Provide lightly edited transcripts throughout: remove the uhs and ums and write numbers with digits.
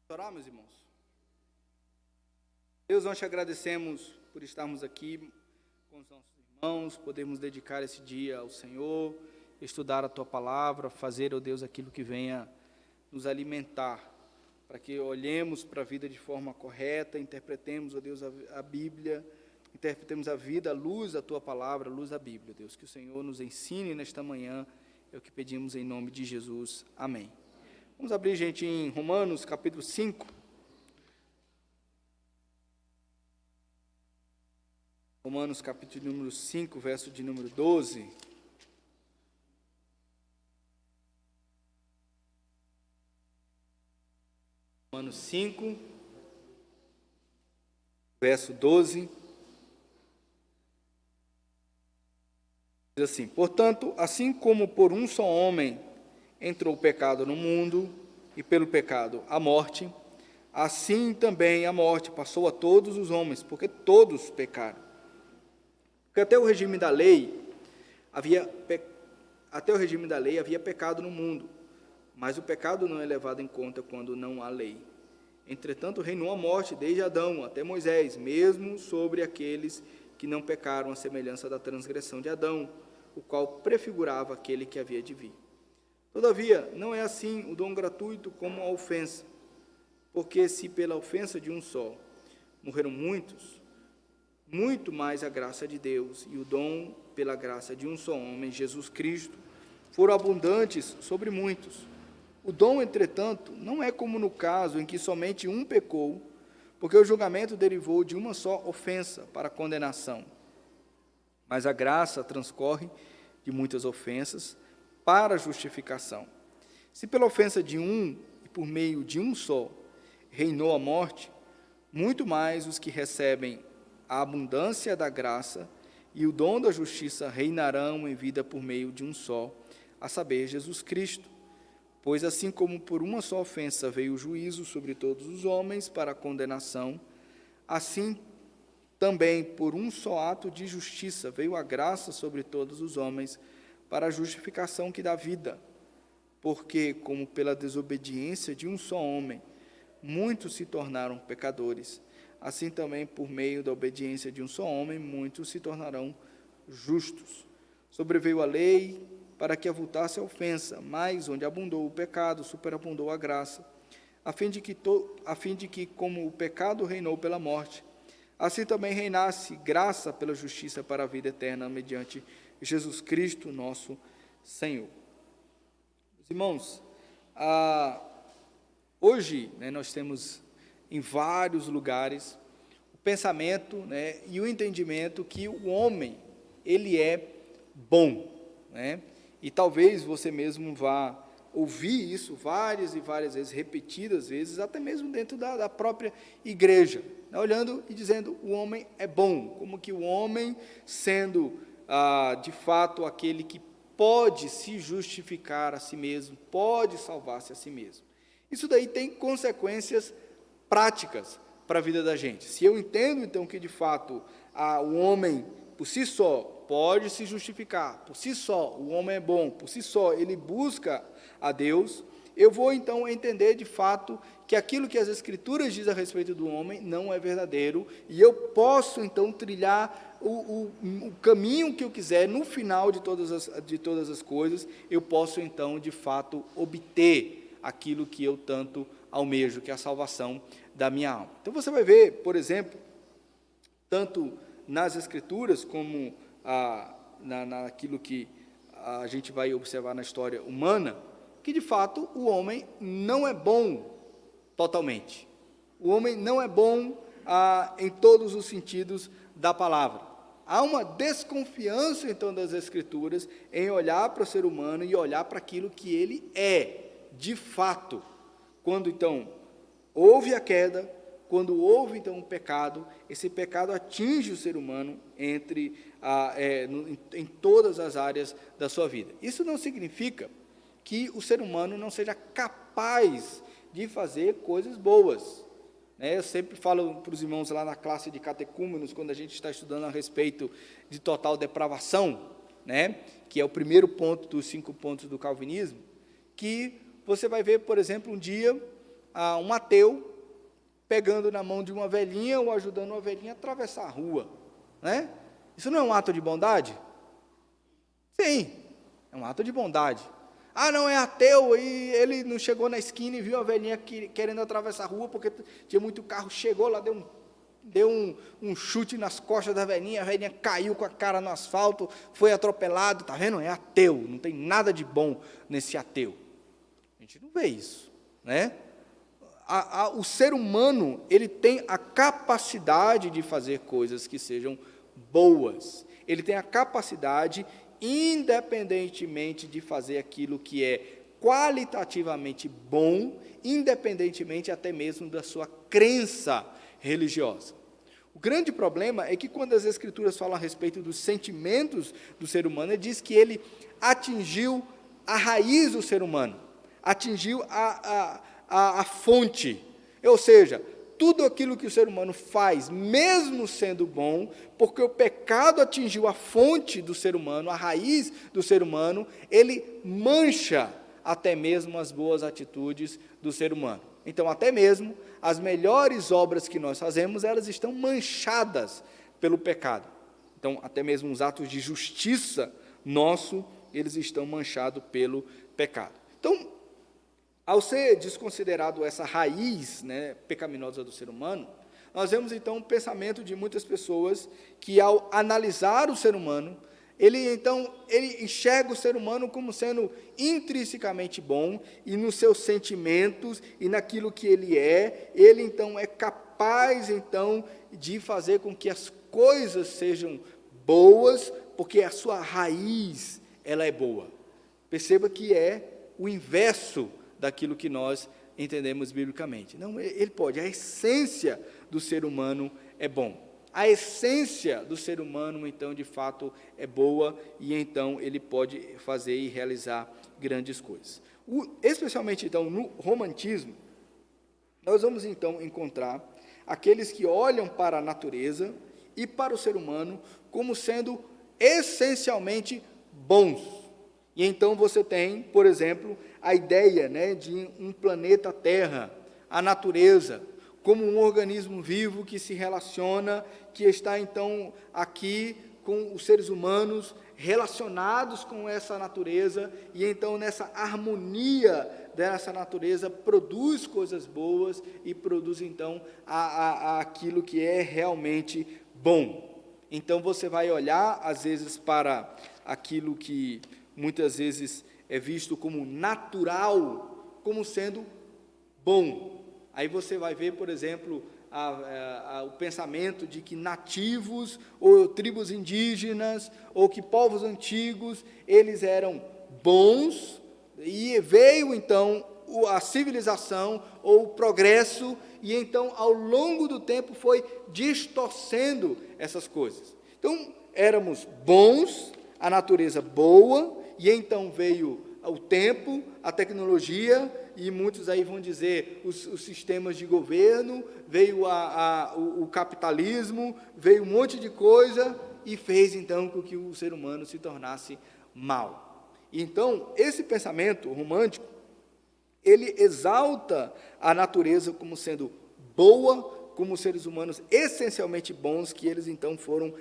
Orar, meus irmãos. Deus, nós te agradecemos por estarmos aqui com os nossos irmãos, podermos dedicar esse dia ao Senhor, estudar a Tua Palavra, fazer, ó Deus, aquilo que venha nos alimentar, para que olhemos para a vida de forma correta, interpretemos, ó Deus, a Bíblia, interpretemos a vida à luz da Tua Palavra, à luz da Bíblia, Deus. Que o Senhor nos ensine nesta manhã, é o que pedimos em nome de Jesus. Amém. Vamos abrir, gente, em Romanos, capítulo 5. Romanos, capítulo número 5, verso de número 12. Romanos 5, verso 12. Diz assim: portanto, assim como por um só homem entrou o pecado no mundo, e pelo pecado a morte, assim também a morte passou a todos os homens, porque todos pecaram. Porque até o regime da lei havia pecado no mundo, mas o pecado não é levado em conta quando não há lei. Entretanto, reinou a morte desde Adão até Moisés, mesmo sobre aqueles que não pecaram, à semelhança da transgressão de Adão, o qual prefigurava aquele que havia de vir. Todavia, não é assim o dom gratuito como a ofensa, porque se pela ofensa de um só morreram muitos, muito mais a graça de Deus e o dom pela graça de um só homem, Jesus Cristo, foram abundantes sobre muitos. O dom, entretanto, não é como no caso em que somente um pecou, porque o julgamento derivou de uma só ofensa para a condenação. Mas a graça transcorre de muitas ofensas para a justificação. Se pela ofensa de um e por meio de um só reinou a morte, muito mais os que recebem a abundância da graça e o dom da justiça reinarão em vida por meio de um só, a saber, Jesus Cristo. Pois assim como por uma só ofensa veio o juízo sobre todos os homens para a condenação, assim também por um só ato de justiça veio a graça sobre todos os homens para a justificação que dá vida. Porque, como pela desobediência de um só homem, muitos se tornaram pecadores, assim também por meio da obediência de um só homem, muitos se tornarão justos. Sobreveio a lei para que avultasse a ofensa, mas onde abundou o pecado, superabundou a graça, a fim de que, como o pecado reinou pela morte, assim também reinasse graça pela justiça para a vida eterna, mediante Jesus Cristo, nosso Senhor. Irmãos, hoje, nós temos em vários lugares o pensamento, e o entendimento que o homem, ele é bom, e talvez você mesmo vá ouvir isso várias e várias vezes, repetidas vezes, até mesmo dentro da própria igreja, olhando e dizendo: o homem é bom, como que o homem, sendo de fato aquele que pode se justificar a si mesmo, pode salvar-se a si mesmo. Isso daí tem consequências práticas para a vida da gente. Se eu entendo, então, que de fato o homem, por si só, pode se justificar, por si só, o homem é bom, por si só, ele busca a Deus, eu vou, então, entender, de fato, que aquilo que as Escrituras dizem a respeito do homem não é verdadeiro, e eu posso, então, trilhar o caminho que eu quiser, no final de todas as coisas, eu posso, então, de fato, obter aquilo que eu tanto almejo, que é a salvação da minha alma. Então, você vai ver, por exemplo, tanto nas Escrituras, como naquilo que a gente vai observar na história humana, que, de fato, o homem não é bom totalmente. O homem não é bom em todos os sentidos da palavra. Há uma desconfiança, então, das Escrituras em olhar para o ser humano e olhar para aquilo que ele é, de fato. Quando, então, houve a queda, quando houve, então, um pecado, esse pecado atinge o ser humano em todas as áreas da sua vida. Isso não significa que o ser humano não seja capaz de fazer coisas boas. Eu sempre falo para os irmãos lá na classe de catecúmenos, quando a gente está estudando a respeito de total depravação, que é o primeiro ponto dos 5 pontos do calvinismo, que você vai ver, por exemplo, um dia um ateu pegando na mão de uma velhinha ou ajudando uma velhinha a atravessar a rua, né? Isso não é um ato de bondade? Sim, é um ato de bondade. Ah, não, é ateu, e ele não chegou na esquina e viu a velhinha querendo atravessar a rua, porque tinha muito carro, chegou lá, deu um chute nas costas da velhinha, a velhinha caiu com a cara no asfalto, foi atropelado, está vendo? É ateu, não tem nada de bom nesse ateu. A gente não vê isso, né? O ser humano, ele tem a capacidade de fazer coisas que sejam boas. Ele tem a capacidade, independentemente de fazer aquilo que é qualitativamente bom, independentemente até mesmo da sua crença religiosa. O grande problema é que quando as Escrituras falam a respeito dos sentimentos do ser humano, ele diz que ele atingiu a raiz do ser humano, atingiu a fonte, ou seja, tudo aquilo que o ser humano faz, mesmo sendo bom, porque o pecado atingiu a fonte do ser humano, a raiz do ser humano, ele mancha até mesmo as boas atitudes do ser humano. Então, até mesmo as melhores obras que nós fazemos, elas estão manchadas pelo pecado. Então, até mesmo os atos de justiça nosso, eles estão manchados pelo pecado. Então, ao ser desconsiderado essa raiz, né, pecaminosa do ser humano, nós vemos então o pensamento de muitas pessoas que, ao analisar o ser humano, ele enxerga o ser humano como sendo intrinsecamente bom, e nos seus sentimentos e naquilo que ele então é capaz então de fazer com que as coisas sejam boas, porque a sua raiz ela é boa. Perceba que é o inverso daquilo que nós entendemos biblicamente. Não, ele pode, a essência do ser humano é bom. A essência do ser humano, então, de fato, é boa, e então ele pode fazer e realizar grandes coisas. Especialmente, então, no romantismo, nós vamos, então, encontrar aqueles que olham para a natureza e para o ser humano como sendo essencialmente bons. E então você tem, por exemplo, a ideia, né, de um planeta Terra, a natureza, como um organismo vivo que se relaciona, que está então aqui com os seres humanos relacionados com essa natureza, e então nessa harmonia dessa natureza produz coisas boas e produz então aquilo que é realmente bom. Então você vai olhar às vezes para aquilo que muitas vezes é visto como natural, como sendo bom. Aí você vai ver, por exemplo, o pensamento de que nativos, ou tribos indígenas, ou que povos antigos, eles eram bons, e veio então a civilização, ou o progresso, e então ao longo do tempo foi distorcendo essas coisas. Então, éramos bons, a natureza boa, e então veio o tempo, a tecnologia, e muitos aí vão dizer os sistemas de governo, veio o capitalismo, veio um monte de coisa, e fez então com que o ser humano se tornasse mal. Então, esse pensamento romântico, ele exalta a natureza como sendo boa, como seres humanos essencialmente bons, que eles então foram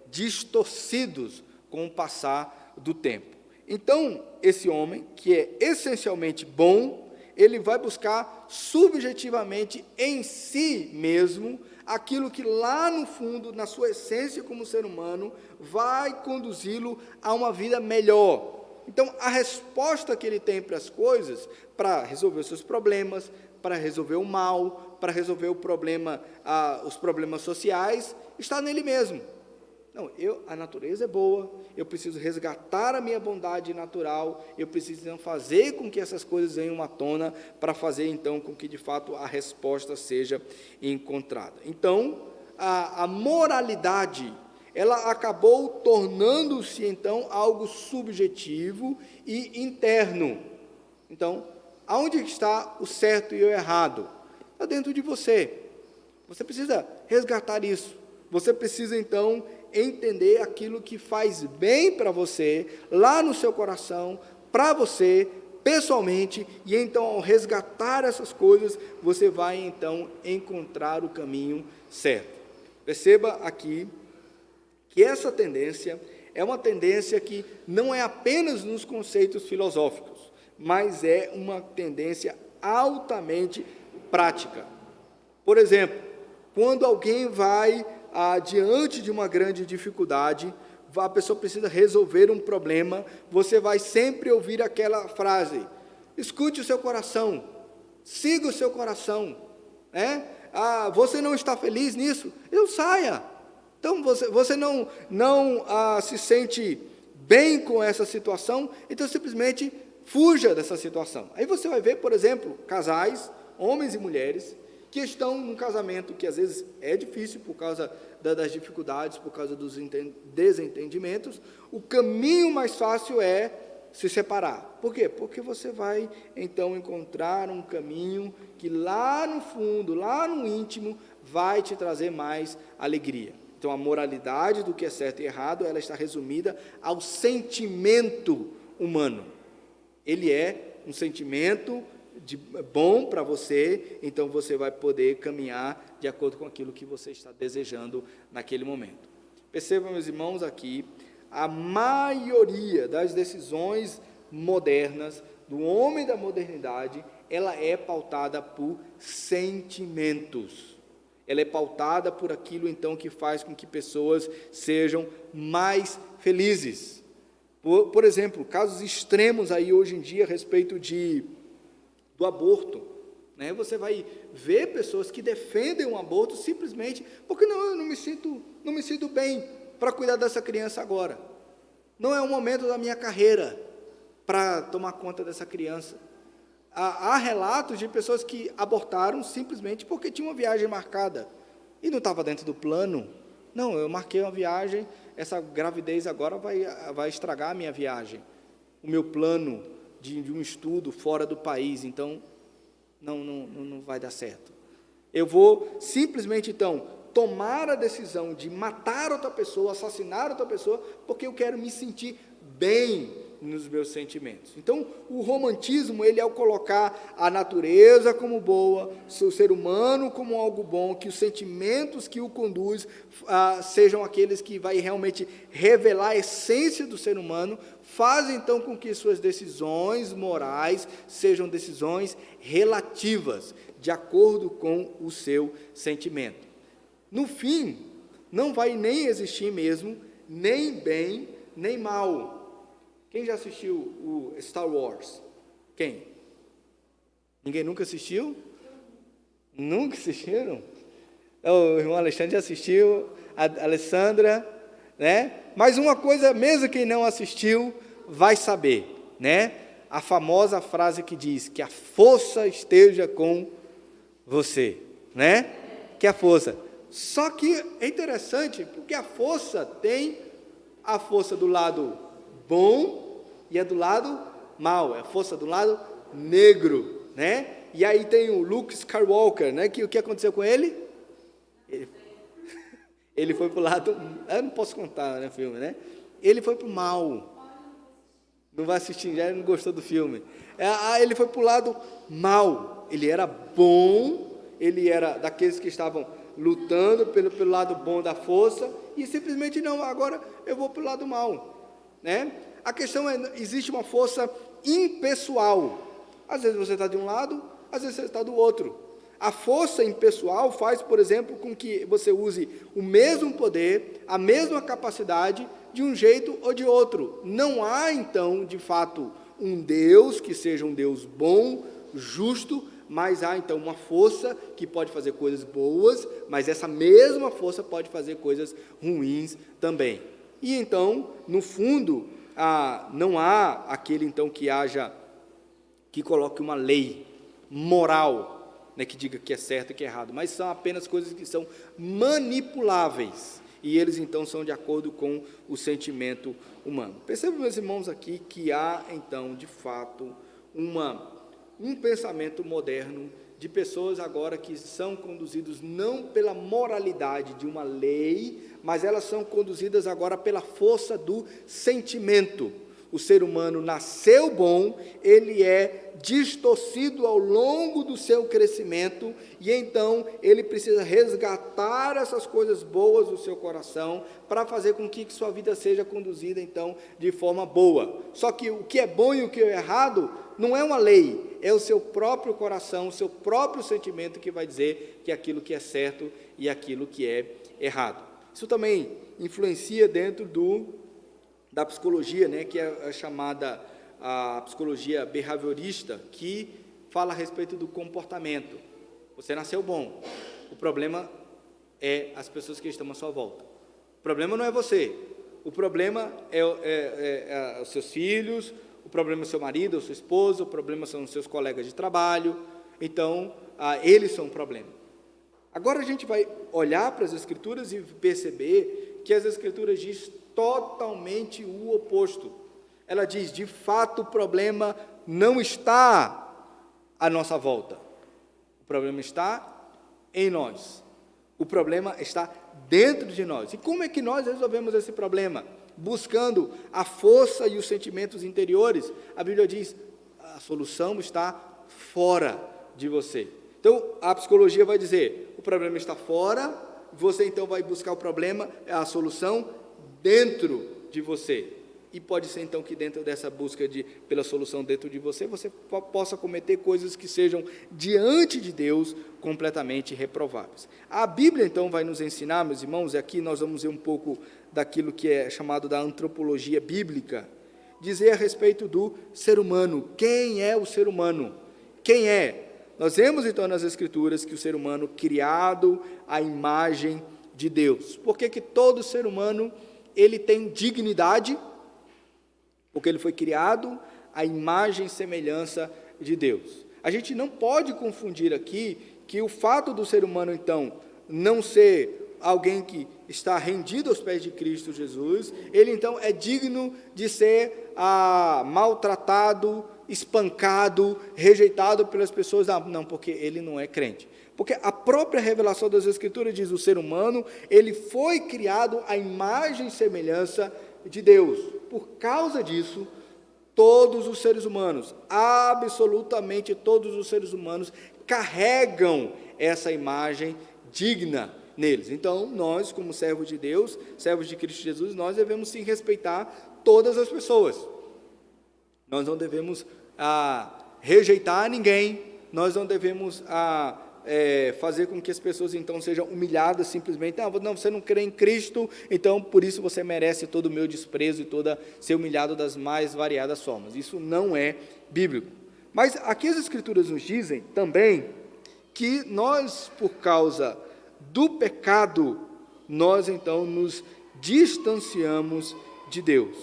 distorcidos com o passar do tempo. Então, esse homem, que é essencialmente bom, ele vai buscar subjetivamente em si mesmo aquilo que lá no fundo, na sua essência como ser humano, vai conduzi-lo a uma vida melhor. Então, a resposta que ele tem para as coisas, para resolver os seus problemas, para resolver o mal, para resolver os problemas sociais, está nele mesmo. Não, a natureza é boa, eu preciso resgatar a minha bondade natural, eu preciso então fazer com que essas coisas venham à tona, para fazer então com que de fato a resposta seja encontrada. Então, a moralidade, ela acabou tornando-se então algo subjetivo e interno. Então, aonde está o certo e o errado? Está dentro de você. Você precisa resgatar isso. Você precisa então entender aquilo que faz bem para você, lá no seu coração, para você, pessoalmente, e então, ao resgatar essas coisas, você vai, então, encontrar o caminho certo. Perceba aqui que essa tendência é uma tendência que não é apenas nos conceitos filosóficos, mas é uma tendência altamente prática. Por exemplo, quando alguém vai diante de uma grande dificuldade, a pessoa precisa resolver um problema, você vai sempre ouvir aquela frase: escute o seu coração, siga o seu coração, né? Você não está feliz nisso? Eu saia. Então, você não se sente bem com essa situação, então simplesmente fuja dessa situação. Aí você vai ver, por exemplo, casais, homens e mulheres, que estão num casamento que às vezes é difícil por causa das dificuldades, por causa dos desentendimentos. O caminho mais fácil é se separar. Por quê? Porque você vai, então, encontrar um caminho que lá no fundo, lá no íntimo, vai te trazer mais alegria. Então, a moralidade do que é certo e errado, ela está resumida ao sentimento humano. Ele é um sentimento bom para você, então você vai poder caminhar de acordo com aquilo que você está desejando naquele momento. Percebam, meus irmãos, aqui, a maioria das decisões modernas, do homem da modernidade, ela é pautada por sentimentos. Ela é pautada por aquilo, então, que faz com que pessoas sejam mais felizes. Por exemplo, casos extremos aí hoje em dia a respeito do aborto, né? Você vai ver pessoas que defendem o aborto simplesmente porque eu não me sinto bem para cuidar dessa criança agora. Não é o momento da minha carreira para tomar conta dessa criança. Há relatos de pessoas que abortaram simplesmente porque tinha uma viagem marcada e não estava dentro do plano. Não, eu marquei uma viagem, essa gravidez agora vai estragar a minha viagem, o meu plano de um estudo fora do país, então não vai dar certo. Eu vou simplesmente, então, tomar a decisão de matar outra pessoa, assassinar outra pessoa, porque eu quero me sentir bem nos meus sentimentos. Então, o romantismo, ele, ao colocar a natureza como boa, o ser humano como algo bom, que os sentimentos que o conduz sejam aqueles que vai realmente revelar a essência do ser humano, faz então com que suas decisões morais sejam decisões relativas, de acordo com o seu sentimento. No fim, não vai nem existir mesmo, nem bem, nem mal. Quem já assistiu o Star Wars? Quem? Ninguém nunca assistiu? Nunca assistiram? O irmão Alexandre já assistiu, a Alessandra, né? Mas uma coisa, mesmo quem não assistiu, vai saber, né? A famosa frase que diz que a força esteja com você, né? Que a força. Só que é interessante, porque a força tem a força do lado bom e é do lado mal, é a força do lado negro, né? E aí tem o Luke Skywalker, né? Que o que aconteceu com ele? Ele foi para o lado, eu não posso contar, né, filme, né? Ele foi para o mal. Não vai assistir, já não gostou do filme. Ele foi para o lado mal. Ele era bom, ele era daqueles que estavam lutando pelo lado bom da força, e simplesmente não, agora eu vou para o lado mal, né? A questão é, existe uma força impessoal. Às vezes você está de um lado, às vezes você está do outro. A força impessoal faz, por exemplo, com que você use o mesmo poder, a mesma capacidade, de um jeito ou de outro. Não há, então, de fato, um Deus que seja um Deus bom, justo, mas há, então, uma força que pode fazer coisas boas, mas essa mesma força pode fazer coisas ruins também. E, então, no fundo, não há aquele, então, que coloque uma lei moral, né, que diga que é certo e que é errado, mas são apenas coisas que são manipuláveis, e eles, então, são de acordo com o sentimento humano. Percebam, meus irmãos, aqui que há, então, de fato, um pensamento moderno de pessoas agora que são conduzidos não pela moralidade de uma lei, mas elas são conduzidas agora pela força do sentimento. o ser humano nasceu bom, ele é distorcido ao longo do seu crescimento, e então ele precisa resgatar essas coisas boas do seu coração, para fazer com que sua vida seja conduzida, então, de forma boa. Só que o que é bom e o que é errado, não é uma lei, é o seu próprio coração, o seu próprio sentimento que vai dizer que aquilo que é certo e aquilo que é errado. Isso também influencia dentro da psicologia, né, que é chamada a psicologia behaviorista, que fala a respeito do comportamento. Você nasceu bom, o problema é as pessoas que estão à sua volta. O problema não é você, o problema é os seus filhos, o problema é o seu marido, a sua esposa, o problema são os seus colegas de trabalho. Então, eles são o problema. Agora a gente vai olhar para as Escrituras e perceber que as Escrituras dizem totalmente o oposto. Ela diz, de fato, o problema não está à nossa volta. O problema está em nós. O problema está dentro de nós. E como é que nós resolvemos esse problema? Buscando a força e os sentimentos interiores. A Bíblia diz, a solução está fora de você. Então, a psicologia vai dizer, o problema está fora, você então vai buscar o problema, a solução dentro de você. E pode ser então que dentro dessa busca pela solução dentro de você, você possa cometer coisas que sejam diante de Deus completamente reprováveis. A Bíblia então vai nos ensinar, meus irmãos, e aqui nós vamos ver um pouco daquilo que é chamado da antropologia bíblica, dizer a respeito do ser humano. Quem é o ser humano? Quem é? Nós vemos então nas Escrituras que o ser humano criado à imagem de Deus. Por que todo ser humano ele tem dignidade? Porque ele foi criado à imagem e semelhança de Deus. A gente não pode confundir aqui que o fato do ser humano, então, não ser alguém que está rendido aos pés de Cristo Jesus, ele, então, é digno de ser maltratado, espancado, rejeitado pelas pessoas. Não, porque ele não é crente. Porque a própria revelação das Escrituras diz, o ser humano, ele foi criado à imagem e semelhança de Deus. Por causa disso, todos os seres humanos, absolutamente todos os seres humanos, carregam essa imagem digna neles. Então, nós, como servos de Deus, servos de Cristo Jesus, nós devemos sim respeitar todas as pessoas. Nós não devemos rejeitar ninguém, nós não devemos fazer com que as pessoas então sejam humilhadas simplesmente, não, você não crê em Cristo, então por isso você merece todo o meu desprezo e ser humilhado das mais variadas formas. Isso não é bíblico. Mas aqui as Escrituras nos dizem também que nós, por causa do pecado, nós então nos distanciamos de Deus.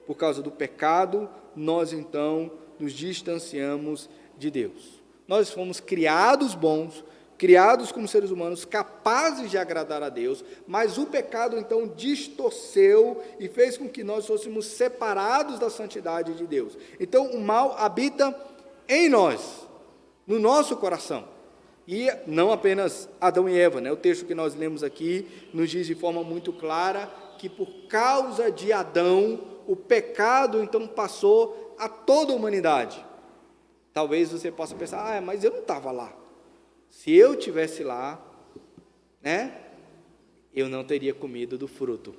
Por causa do pecado, nós então nos distanciamos de Deus. Nós fomos criados bons, criados como seres humanos, capazes de agradar a Deus, mas o pecado então distorceu e fez com que nós fôssemos separados da santidade de Deus. Então o mal habita em nós, no nosso coração. E não apenas Adão e Eva, né? O texto que nós lemos aqui nos diz de forma muito clara que por causa de Adão, o pecado então passou a toda a humanidade. Talvez você possa pensar, mas eu não estava lá. Se eu estivesse lá, né, eu não teria comido do fruto.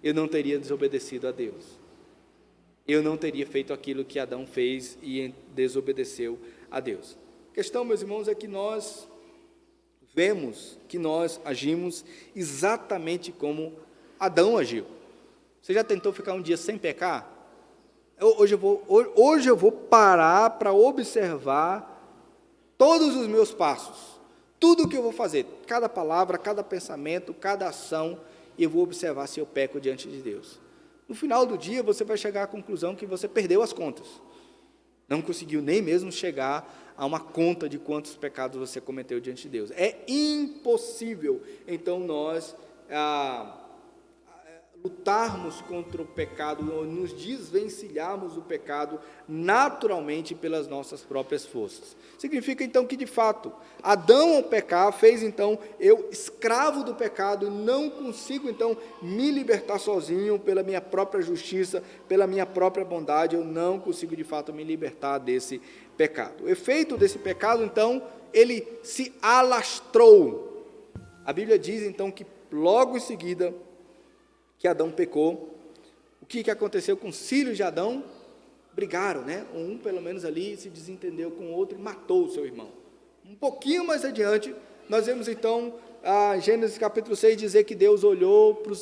Eu não teria desobedecido a Deus. Eu não teria feito aquilo que Adão fez e desobedeceu a Deus. A questão, meus irmãos, é que nós vemos que nós agimos exatamente como Adão agiu. Você já tentou ficar um dia sem pecar? Hoje eu vou parar para observar todos os meus passos, tudo o que eu vou fazer, cada palavra, cada pensamento, cada ação, e eu vou observar se eu peco diante de Deus. No final do dia, você vai chegar à conclusão que você perdeu as contas. Não conseguiu nem mesmo chegar a uma conta de quantos pecados você cometeu diante de Deus. É impossível, então, nós lutarmos contra o pecado, nos desvencilharmos do pecado naturalmente pelas nossas próprias forças. Significa então que de fato, Adão ao pecar fez então eu escravo do pecado, não consigo então me libertar sozinho pela minha própria justiça, pela minha própria bondade, eu não consigo de fato me libertar desse pecado. O efeito desse pecado então, ele se alastrou. A Bíblia diz então que logo em seguida que Adão pecou, o que aconteceu com os filhos de Adão? Brigaram, né? Um pelo menos ali se desentendeu com o outro e matou o seu irmão. Um pouquinho mais adiante, nós vemos então, Gênesis capítulo 6, dizer que Deus olhou para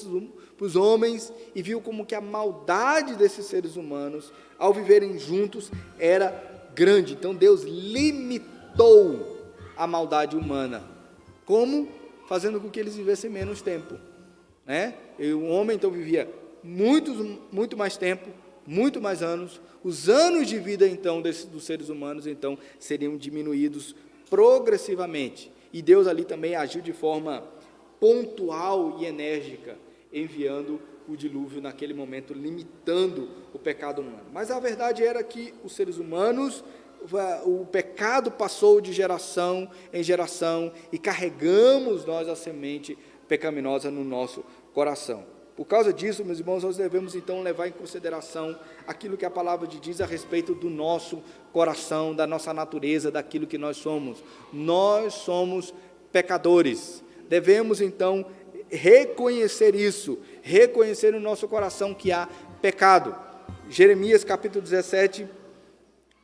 os homens e viu como que a maldade desses seres humanos, ao viverem juntos, era grande. Então Deus limitou a maldade humana. Como? Fazendo com que eles vivessem menos tempo. Né? E o homem então vivia muito mais tempo, muito mais anos. Os anos de vida então dos seres humanos então seriam diminuídos progressivamente. E Deus ali também agiu de forma pontual e enérgica, enviando o dilúvio naquele momento, limitando o pecado humano. Mas a verdade era que os seres humanos, o pecado passou de geração em geração e carregamos nós a semente pecaminosa no nosso coração. Por causa disso, meus irmãos, nós devemos então levar em consideração aquilo que a palavra diz a respeito do nosso coração, da nossa natureza, daquilo que nós somos. Nós somos pecadores. Devemos então reconhecer isso, reconhecer no nosso coração que há pecado. Jeremias capítulo 17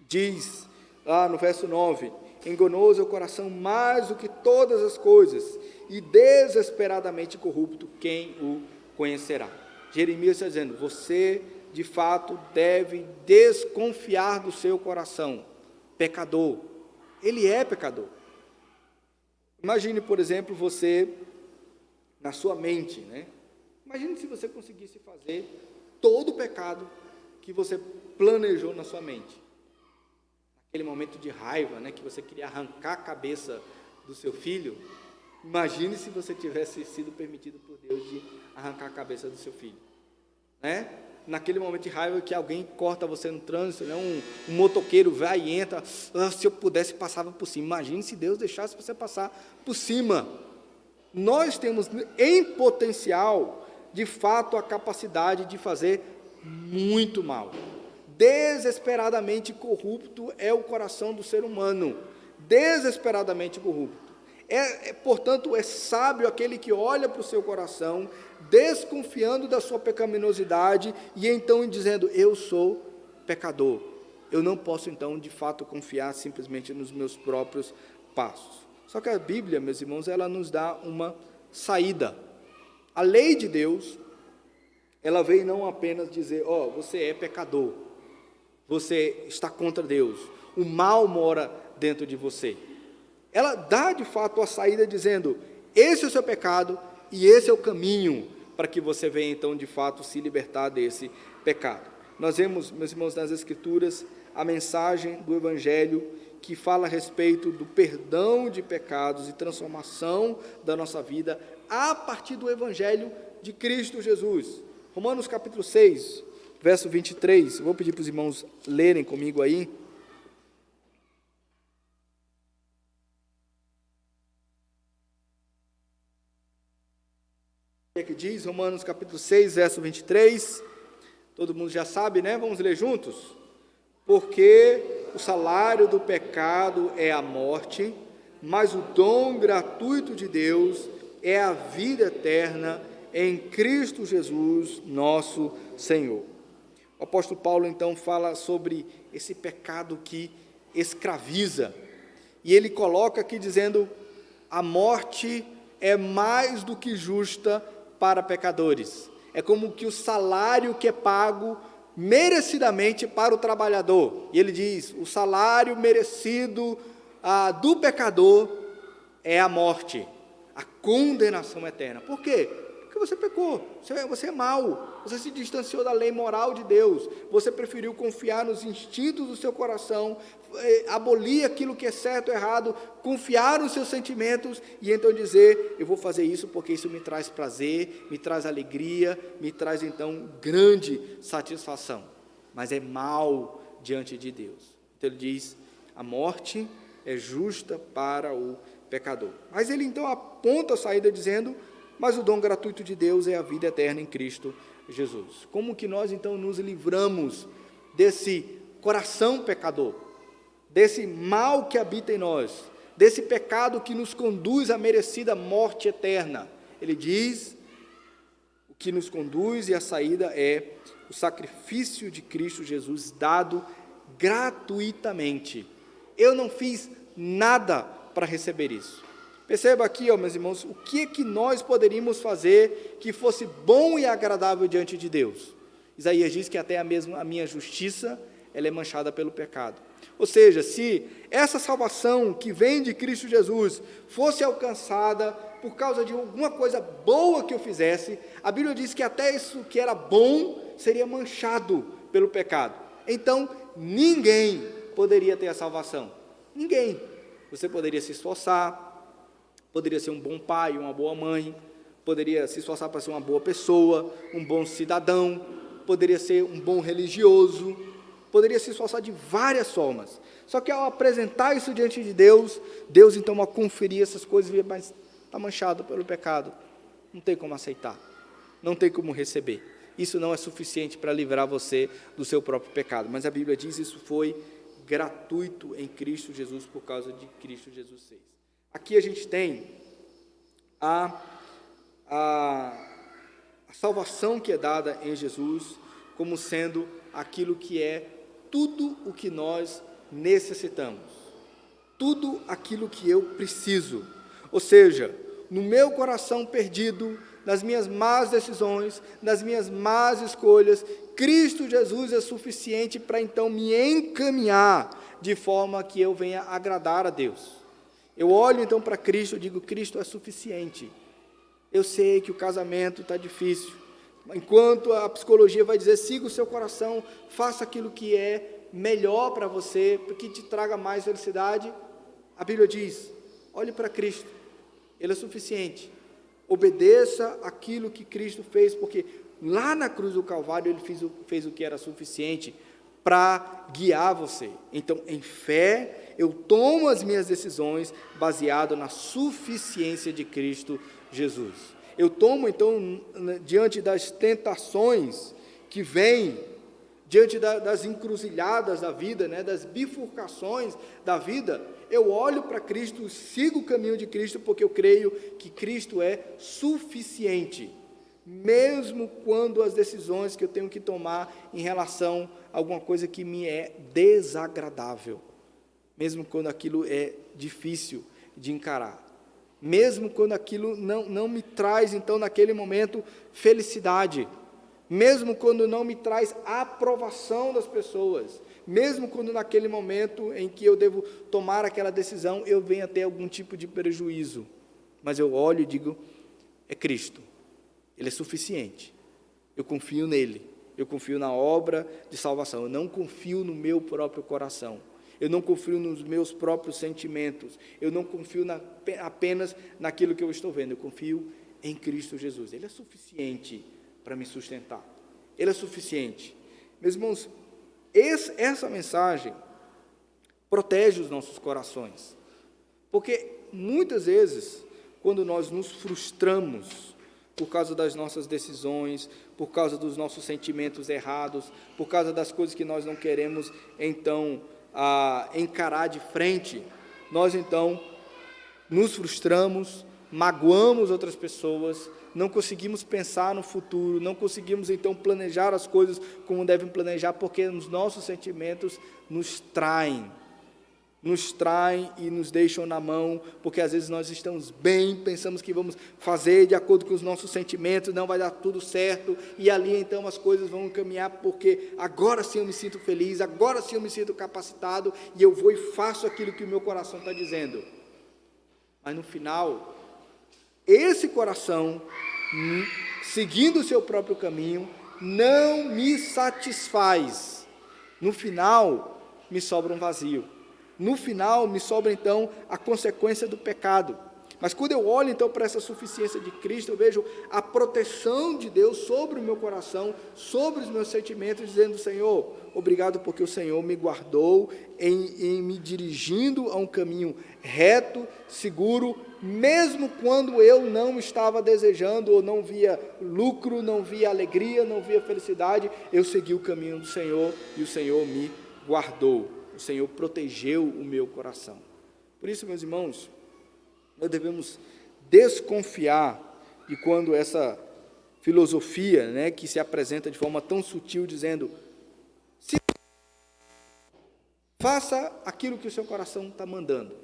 diz, lá no verso 9, enganoso é o coração mais do que todas as coisas, e desesperadamente corrupto, quem o conhecerá? Jeremias está dizendo, você de fato deve desconfiar do seu coração, pecador, ele é pecador. Imagine, por exemplo, você, na sua mente, né? Imagine se você conseguisse fazer todo o pecado que você planejou na sua mente. Aquele momento de raiva, né, que você queria arrancar a cabeça do seu filho, imagine se você tivesse sido permitido por Deus de arrancar a cabeça do seu filho, né? Naquele momento de raiva que alguém corta você no trânsito, né? Um motoqueiro vai e entra, se eu pudesse passava por cima. Imagine se Deus deixasse você passar por cima. Nós temos em potencial, de fato, a capacidade de fazer muito mal. Desesperadamente corrupto é o coração do ser humano, desesperadamente corrupto. Portanto, é sábio aquele que olha para o seu coração, desconfiando da sua pecaminosidade, e então dizendo, eu sou pecador. Eu não posso, então, de fato, confiar simplesmente nos meus próprios passos. Só que a Bíblia, meus irmãos, ela nos dá uma saída. A lei de Deus, ela veio não apenas dizer, você é pecador, você está contra Deus, o mal mora dentro de você. Ela dá de fato a saída dizendo, esse é o seu pecado e esse é o caminho para que você venha então de fato se libertar desse pecado. Nós vemos, meus irmãos, nas Escrituras, a mensagem do Evangelho que fala a respeito do perdão de pecados e transformação da nossa vida a partir do Evangelho de Cristo Jesus. Romanos capítulo 6, verso 23, eu vou pedir para os irmãos lerem comigo aí. O que é que diz? Romanos capítulo 6, verso 23, todo mundo já sabe, né? Vamos ler juntos? Porque o salário do pecado é a morte, mas o dom gratuito de Deus é a vida eterna em Cristo Jesus, nosso Senhor. O apóstolo Paulo, então, fala sobre esse pecado que escraviza, e ele coloca aqui dizendo, a morte é mais do que justa para pecadores. É como que o salário que é pago merecidamente para o trabalhador. E ele diz, o salário merecido do pecador é a morte, a condenação eterna. Por quê? Porque Porque você pecou, você é mau, você se distanciou da lei moral de Deus, você preferiu confiar nos instintos do seu coração, abolir aquilo que é certo ou errado, confiar nos seus sentimentos e então dizer, eu vou fazer isso porque isso me traz prazer, me traz alegria, me traz então grande satisfação, mas é mal diante de Deus. Então ele diz, a morte é justa para o pecador. Mas ele então aponta a saída dizendo, mas o dom gratuito de Deus é a vida eterna em Cristo Jesus. Como que nós então nos livramos desse coração pecador, desse mal que habita em nós, desse pecado que nos conduz à merecida morte eterna? Ele diz, o que nos conduz e a saída é o sacrifício de Cristo Jesus dado gratuitamente. Eu não fiz nada para receber isso. Perceba aqui, meus irmãos, o que nós poderíamos fazer que fosse bom e agradável diante de Deus. Isaías diz que até a minha justiça, ela é manchada pelo pecado. Ou seja, se essa salvação que vem de Cristo Jesus fosse alcançada por causa de alguma coisa boa que eu fizesse, a Bíblia diz que até isso que era bom seria manchado pelo pecado. Então, ninguém poderia ter a salvação. Ninguém. Você poderia se esforçar, poderia ser um bom pai, uma boa mãe, poderia se esforçar para ser uma boa pessoa, um bom cidadão, poderia ser um bom religioso, poderia se esforçar de várias formas. Só que ao apresentar isso diante de Deus, Deus então ao conferir essas coisas, via, mas está manchado pelo pecado, não tem como aceitar, não tem como receber. Isso não é suficiente para livrar você do seu próprio pecado, mas a Bíblia diz isso foi gratuito em Cristo Jesus, por causa de Cristo Jesus fez. Aqui a gente tem a salvação que é dada em Jesus, como sendo aquilo que é tudo o que nós necessitamos, tudo aquilo que eu preciso. Ou seja, no meu coração perdido, nas minhas más decisões, nas minhas más escolhas, Cristo Jesus é suficiente para então me encaminhar de forma que eu venha agradar a Deus. Eu olho então para Cristo e digo, Cristo é suficiente. Eu sei que o casamento está difícil, enquanto a psicologia vai dizer, siga o seu coração, faça aquilo que é melhor para você, que te traga mais felicidade, a Bíblia diz, olhe para Cristo, Ele é suficiente, obedeça aquilo que Cristo fez, porque lá na cruz do Calvário Ele fez o que era suficiente para guiar você. Então, em fé, eu tomo as minhas decisões baseado na suficiência de Cristo Jesus. Eu tomo, então, diante das tentações que vêm, diante das encruzilhadas da vida, das bifurcações da vida, eu olho para Cristo, sigo o caminho de Cristo, porque eu creio que Cristo é suficiente, mesmo quando as decisões que eu tenho que tomar em relação a alguma coisa que me é desagradável, mesmo quando aquilo é difícil de encarar, mesmo quando aquilo não me traz, então, naquele momento, felicidade, mesmo quando não me traz aprovação das pessoas, mesmo quando naquele momento em que eu devo tomar aquela decisão, eu venha ter algum tipo de prejuízo, mas eu olho e digo, é Cristo, Ele é suficiente, eu confio nele, eu confio na obra de salvação, eu não confio no meu próprio coração, eu não confio nos meus próprios sentimentos, eu não confio apenas naquilo que eu estou vendo, eu confio em Cristo Jesus, Ele é suficiente para me sustentar, Ele é suficiente. Meus irmãos, essa mensagem protege os nossos corações, porque muitas vezes, quando nós nos frustramos por causa das nossas decisões, por causa dos nossos sentimentos errados, por causa das coisas que nós não queremos, então, encarar de frente, nós, então, nos frustramos, magoamos outras pessoas, não conseguimos pensar no futuro, não conseguimos, então, planejar as coisas como devem planejar, porque os nossos sentimentos nos traem e nos deixam na mão, porque às vezes nós estamos bem, pensamos que vamos fazer de acordo com os nossos sentimentos, não vai dar tudo certo, e ali então as coisas vão caminhar, porque agora sim eu me sinto feliz, agora sim eu me sinto capacitado, e eu vou e faço aquilo que o meu coração está dizendo. Mas no final, esse coração seguindo o seu próprio caminho, não me satisfaz. No final, me sobra um vazio. No final, me sobra, então, a consequência do pecado. Mas quando eu olho, então, para essa suficiência de Cristo, eu vejo a proteção de Deus sobre o meu coração, sobre os meus sentimentos, dizendo: Senhor, obrigado porque o Senhor me guardou em me dirigindo a um caminho reto, seguro, mesmo quando eu não estava desejando, ou não via lucro, não via alegria, não via felicidade, eu segui o caminho do Senhor, e o Senhor me guardou, o Senhor protegeu o meu coração. Por isso, meus irmãos, nós devemos desconfiar de quando essa filosofia, né, que se apresenta de forma tão sutil, dizendo: faça aquilo que o seu coração está mandando.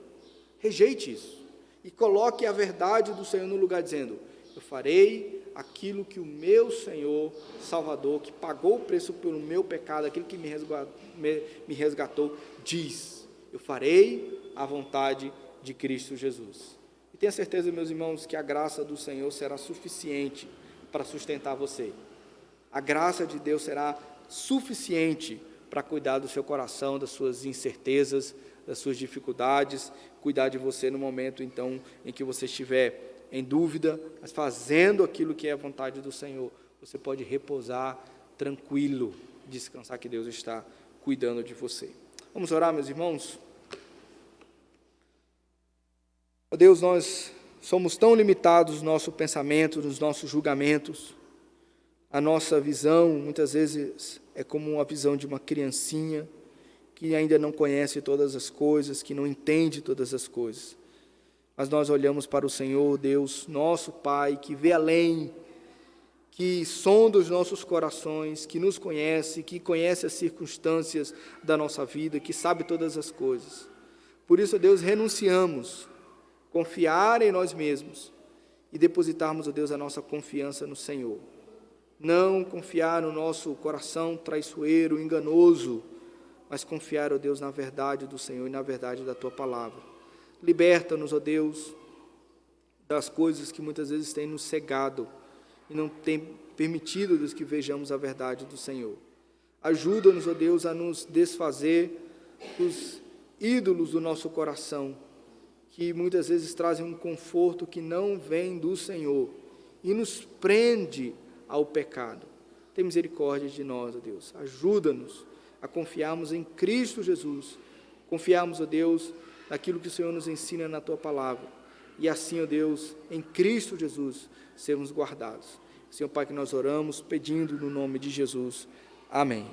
Rejeite isso e coloque a verdade do Senhor no lugar, dizendo: eu farei aquilo que o meu Senhor Salvador, que pagou o preço pelo meu pecado, aquilo que me resgatou, diz. Eu farei a vontade de Cristo Jesus. E tenha certeza, meus irmãos, que a graça do Senhor será suficiente para sustentar você. A graça de Deus será suficiente para cuidar do seu coração, das suas incertezas, das suas dificuldades, cuidar de você no momento, então, em que você estiver em dúvida, mas fazendo aquilo que é a vontade do Senhor, você pode repousar tranquilo, descansar que Deus está cuidando de você. Vamos orar, meus irmãos? Ó Deus, nós somos tão limitados no nosso pensamento, nos nossos julgamentos. A nossa visão, muitas vezes, é como uma visão de uma criancinha que ainda não conhece todas as coisas, que não entende todas as coisas. Mas nós olhamos para o Senhor, Deus, nosso Pai, que vê além, que sonda os nossos corações, que nos conhece, que conhece as circunstâncias da nossa vida, que sabe todas as coisas. Por isso, Deus, renunciamos confiar em nós mesmos e depositarmos, ó Deus, a nossa confiança no Senhor. Não confiar no nosso coração traiçoeiro, enganoso, mas confiar, ó Deus, na verdade do Senhor e na verdade da Tua palavra. Liberta-nos, ó Deus, das coisas que muitas vezes têm nos cegado e não tem permitido, Deus, que vejamos a verdade do Senhor. Ajuda-nos, ó Deus, a nos desfazer dos ídolos do nosso coração, que muitas vezes trazem um conforto que não vem do Senhor e nos prende ao pecado. Tem misericórdia de nós, ó Deus. Ajuda-nos a confiarmos em Cristo Jesus, confiarmos, ó Deus, naquilo que o Senhor nos ensina na Tua palavra, e assim, ó Deus, em Cristo Jesus, sermos guardados. Senhor Pai, que nós oramos, pedindo no nome de Jesus. Amém.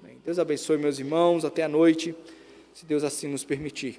Amém. Deus abençoe, meus irmãos, até a noite, se Deus assim nos permitir.